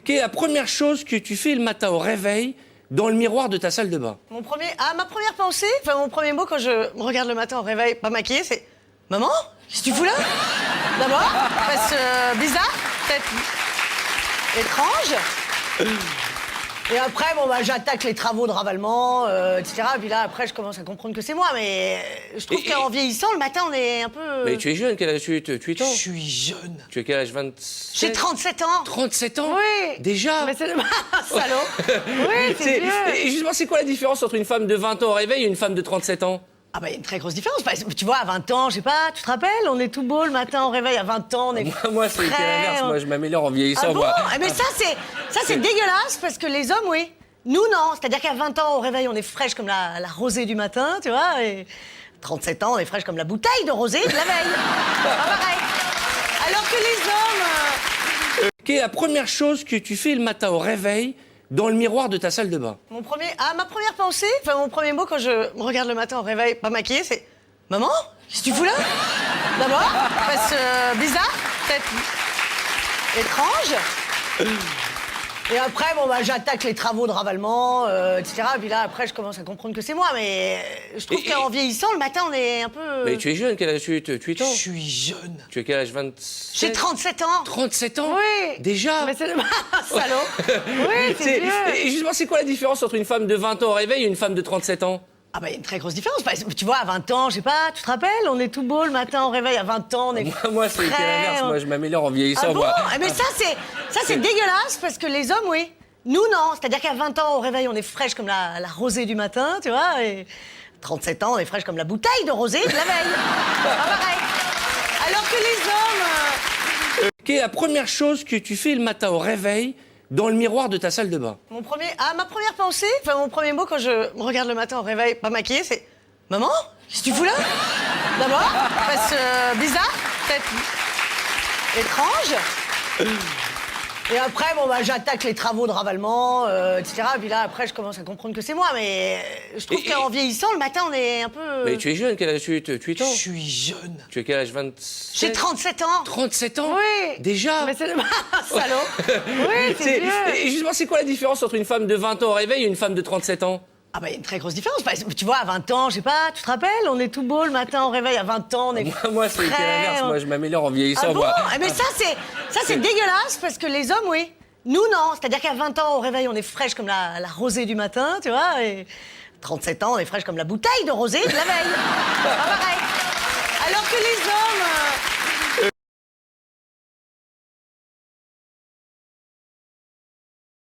Quelle est la première chose que tu fais le matin au réveil dans le miroir de ta salle de bain? Ma première pensée, enfin mon premier mot quand je me regarde le matin au réveil, pas maquillée, c'est « Maman, qu'est-ce que tu fous là ?» D'abord, parce que bizarre, peut-être étrange. Et après, j'attaque les travaux de ravalement, etc. Et puis là, après, je commence à comprendre que c'est moi. Mais je trouve qu'en vieillissant, le matin, on est un peu... Mais tu es jeune, quel âge tu es? 8 ans? Je suis jeune. Tu as quel âge? 27? J'ai 37 ans. 37 ans? Oui. Déjà? Mais c'est le... Salaud. Oui, c'est vieux. Et justement, c'est quoi la différence entre une femme de 20 ans au réveil et une femme de 37 ans? Ah bah, il y a une très grosse différence. Tu vois, à 20 ans, je sais pas, tu te rappelles, on est tout beau le matin au réveil. À 20 ans, on est Moi, c'est l'inverse. Moi, je m'améliore en vieillissant. Ah bon? Moi. Mais ça, c'est dégueulasse, parce que les hommes, oui. Nous, non. C'est-à-dire qu'à 20 ans, au réveil, on est fraîche comme la rosée du matin, tu vois. Et 37 ans, on est fraîche comme la bouteille de rosée de la veille. Pas pareil. Alors que les hommes... Quelle est la première chose que tu fais le matin au réveil dans le miroir de ta salle de bain? ma première pensée, enfin mon premier mot quand je me regarde le matin au réveil, pas maquillée, c'est « Maman, qu'est-ce que tu fous là ?» D'abord, parce que bizarre, peut-être étrange. Et après, j'attaque les travaux de ravalement, etc. Et puis là, après, je commence à comprendre que c'est moi. Mais je trouve qu'en vieillissant, le matin, on est un peu... Mais tu es jeune, quel âge tu es? 8 ans? Je suis jeune. Tu as quel âge? 27? J'ai 37 ans. 37 ans? Oui. Déjà? Mais c'est le... Salaud. Oui, c'est vieux. Et justement, c'est quoi la différence entre une femme de 20 ans au réveil et une femme de 37 ans? Ah bah, il y a une très grosse différence. Tu vois, à 20 ans, je sais pas, tu te rappelles, on est tout beau le matin au réveil. À 20 ans, on est Moi, c'est l'inverse. Moi, je m'améliore en vieillissant. Ah bon? Moi. Mais ça, c'est dégueulasse, parce que les hommes, oui. Nous, non. C'est-à-dire qu'à 20 ans, au réveil, on est fraîche comme la rosée du matin, tu vois. Et 37 ans, on est fraîche comme la bouteille de rosée de la veille. Pas pareil. Alors que les hommes... Quelle est la première chose que tu fais le matin au réveil dans le miroir de ta salle de bain? ma première pensée, enfin mon premier mot quand je me regarde le matin au réveil, pas maquillée, c'est « Maman, qu'est-ce que tu fous là ?» D'abord, parce que bizarre, peut-être étrange. Et après, j'attaque les travaux de ravalement, etc. Et puis là, après, je commence à comprendre que c'est moi. Mais je trouve qu'en vieillissant, le matin, on est un peu... Mais tu es jeune, quel âge tu es? 8 ans? Je suis jeune. Tu as quel âge? 27? J'ai 37 ans. 37 ans? Oui. Déjà? Mais c'est le... Salaud. Oui, c'est vieux. Et justement, c'est quoi la différence entre une femme de 20 ans au réveil et une femme de 37 ans? Ah bah, il y a une très grosse différence. Tu vois, à 20 ans, je sais pas, tu te rappelles, on est tout beau le matin au réveil. À 20 ans, on est Moi, c'est l'inverse. Moi, je m'améliore en vieillissant. Ah bon? Moi. Mais ça, c'est dégueulasse, parce que les hommes, oui. Nous, non. C'est-à-dire qu'à 20 ans, au réveil, on est fraîche comme la rosée du matin, tu vois. Et 37 ans, on est fraîche comme la bouteille de rosée de la veille. Pas pareil. Alors que les hommes...